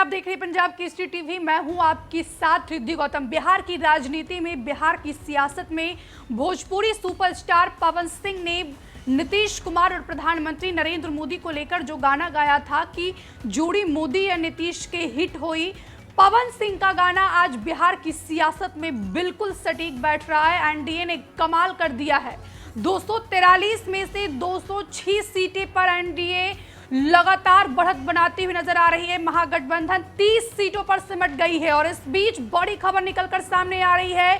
आप देख रहे हैं पंजाब केसरी टीवी। मैं हूं आपके साथ रिद्धि गौतम। बिहार की राजनीति में, बिहार की सियासत में भोजपुरी सुपरस्टार पवन सिंह ने नीतीश कुमार और प्रधानमंत्री नरेंद्र मोदी को लेकर जो गाना गाया था कि जोड़ी मोदी या नीतीश के हिट हुई, पवन सिंह का गाना आज बिहार की सियासत में बिल्कुल सटीक बैठ रहा है। एनडीए ने कमाल कर दिया है। 243 में से 206 सीटें पर एनडीए लगातार बढ़त बनाती हुई नजर आ रही है। महागठबंधन 30 सीटों पर सिमट गई है और इस बीच बड़ी खबर निकलकर सामने आ रही है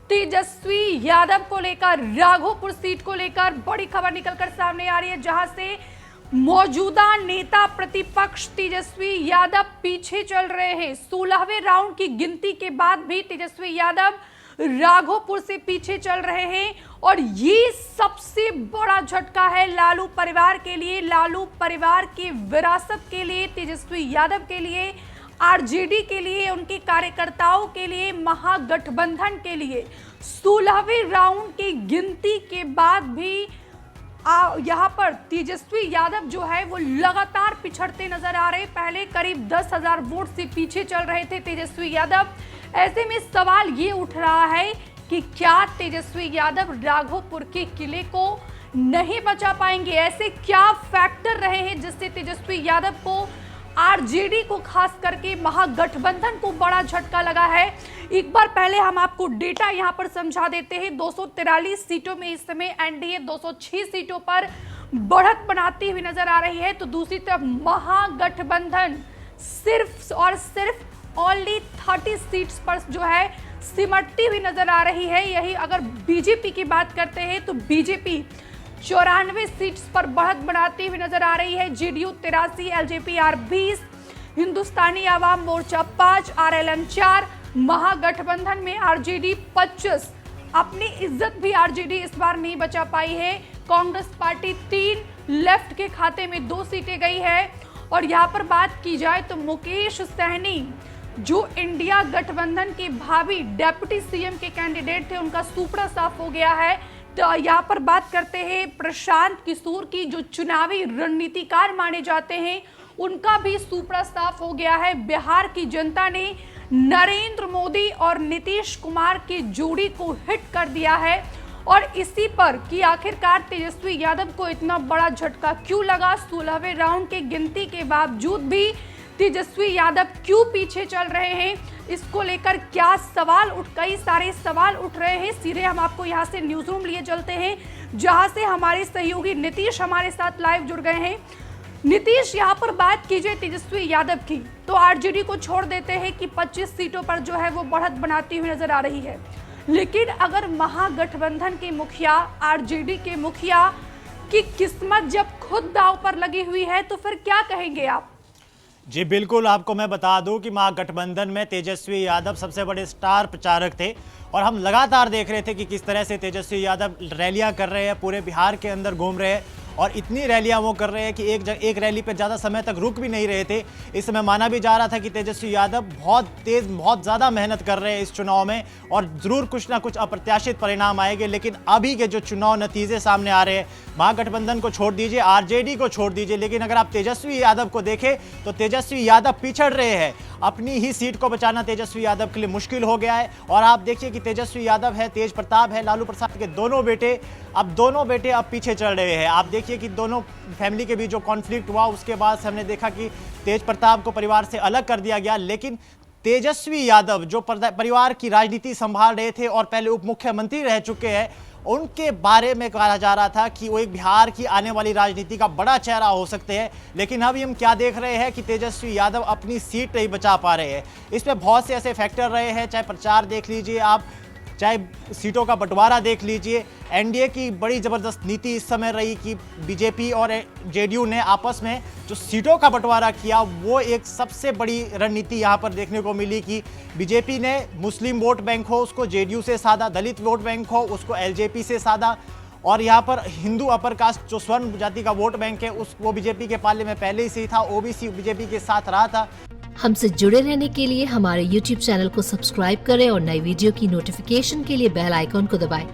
तेजस्वी यादव को लेकर। राघोपुर सीट को लेकर बड़ी खबर निकलकर सामने आ रही है, जहां से मौजूदा नेता प्रतिपक्ष तेजस्वी यादव पीछे चल रहे हैं। 16वें राउंड की गिनती के बाद भी तेजस्वी यादव राघोपुर से पीछे चल रहे हैं और ये सबसे बड़ा झटका है लालू परिवार के लिए, लालू परिवार की विरासत के लिए, तेजस्वी यादव के लिए, आरजेडी के लिए, उनके कार्यकर्ताओं के लिए, महागठबंधन के लिए। 16वें राउंड की गिनती के बाद भी यहाँ पर तेजस्वी यादव जो है वो लगातार पिछड़ते नजर आ रहे। पहले करीब 10,000 वोट से पीछे चल रहे थे तेजस्वी यादव। ऐसे में सवाल ये उठ रहा है कि क्या तेजस्वी यादव राघोपुर के किले को नहीं बचा पाएंगे? ऐसे क्या फैक्टर रहे हैं जिससे तेजस्वी यादव को, आरजेडी को, खास करके महागठबंधन को बड़ा झटका लगा है? एक बार पहले हम आपको डेटा यहां पर समझा देते हैं। 243 सीटों में इस समय एनडीए 206 सीटों पर बढ़त बनाती हुई नजर आ रही है, तो दूसरी तरफ महागठबंधन सिर्फ और सिर्फ ओनली 30 सीट्स पर जो है सिमटती हुई नजर आ रही है। यही अगर बीजेपी की बात करते हैं तो बीजेपी 94 सीट्स पर बढ़त बनाती हुई नजर आ रही है। जेडीयू 83, एलजेपी 20, हिंदुस्तानी आवाम मोर्चा 5, आरएलएन 4, महागठबंधन में आरजेडी 25। अपनी इज्जत भी आरजेडी इस बार नहीं बचा पाई है। कांग्रेस पार्टी 3, लेफ्ट के खाते में 2 सीटें गई है। और यहाँ पर बात की जाए तो मुकेश सहनी जो इंडिया गठबंधन के भावी डेप्यूटी सीएम के कैंडिडेट थे, उनका सुपड़ा साफ हो गया है। तो यहाँ पर बात करते हैं प्रशांत किशोर की, जो चुनावी रणनीतिकार माने जाते हैं, उनका भी सुपड़ा साफ हो गया है। बिहार की जनता ने नरेंद्र मोदी और नीतीश कुमार की जोड़ी को हिट कर दिया है। और इसी पर कि आखिरकार तेजस्वी यादव को इतना बड़ा झटका क्यों लगा? 16वें राउंड के गिनती के बावजूद भी तेजस्वी यादव क्यों पीछे चल रहे हैं? इसको लेकर क्या कई सारे सवाल उठ रहे हैं। सीधे हम आपको यहाँ से न्यूज रूम लिए चलते हैं, जहां से हमारे सहयोगी नीतीश हमारे साथ लाइव जुड़ गए हैं। नीतीश, यहाँ पर बात की जाए तेजस्वी यादव की, तो आरजेडी को छोड़ देते हैं कि 25 सीटों पर जो है वो बढ़त बनाती हुई नजर आ रही है। लेकिन अगर महागठबंधन के मुखिया, आरजेडी के मुखिया की किस्मत जब खुद दांव पर लगी हुई है, तो फिर क्या कहेंगे आप? जी बिल्कुल, आपको मैं बता दूं कि महागठबंधन में तेजस्वी यादव सबसे बड़े स्टार प्रचारक थे और हम लगातार देख रहे थे कि किस तरह से तेजस्वी यादव रैलियां कर रहे हैं, पूरे बिहार के अंदर घूम रहे हैं और इतनी रैलियां वो कर रहे हैं कि एक रैली पर ज़्यादा समय तक रुक भी नहीं रहे थे। इस समय माना भी जा रहा था कि तेजस्वी यादव बहुत ज़्यादा मेहनत कर रहे हैं इस चुनाव में और ज़रूर कुछ ना कुछ अप्रत्याशित परिणाम आएंगे। लेकिन अभी के जो चुनाव नतीजे सामने आ रहे हैं, महागठबंधन को छोड़ दीजिए, आरजेडी को छोड़ दीजिए, लेकिन अगर आप तेजस्वी यादव को देखें तो तेजस्वी यादव पिछड़ रहे हैं। अपनी ही सीट को बचाना तेजस्वी यादव के लिए मुश्किल हो गया है। और आप देखिए कि तेजस्वी यादव है, तेज प्रताप है, लालू प्रसाद के दोनों बेटे अब पीछे चल रहे हैं। आप देखिए कि दोनों फैमिली के बीच जो कॉन्फ्लिक्ट हुआ, उसके बाद से हमने देखा कि तेज प्रताप को परिवार से अलग कर दिया गया। लेकिन तेजस्वी यादव जो परिवार की राजनीति संभाल रहे थे और पहले उप मुख्यमंत्री रह चुके हैं, उनके बारे में कहा जा रहा था कि वो एक बिहार की आने वाली राजनीति का बड़ा चेहरा हो सकते हैं। लेकिन अभी हम क्या देख रहे हैं कि तेजस्वी यादव अपनी सीट नहीं बचा पा रहे हैं। इसमें बहुत से ऐसे फैक्टर रहे हैं, चाहे प्रचार देख लीजिए आप, चाहे सीटों का बंटवारा देख लीजिए। एनडीए की बड़ी ज़बरदस्त नीति इस समय रही कि बीजेपी और जेडीयू ने आपस में जो सीटों का बंटवारा किया, वो एक सबसे बड़ी रणनीति यहाँ पर देखने को मिली कि बीजेपी ने मुस्लिम वोट बैंक हो उसको जेडीयू से साधा, दलित वोट बैंक हो उसको एलजेपी से साधा, और यहाँ पर हिंदू अपर कास्ट जो स्वर्ण जाति का वोट बैंक है वो बीजेपी के पाले में पहले ही से था, ओबीसी बीजेपी के साथ रहा था। हमसे जुड़े रहने के लिए हमारे YouTube चैनल को सब्सक्राइब करें और नई वीडियो की नोटिफिकेशन के लिए बेल आइकॉन को दबाएं।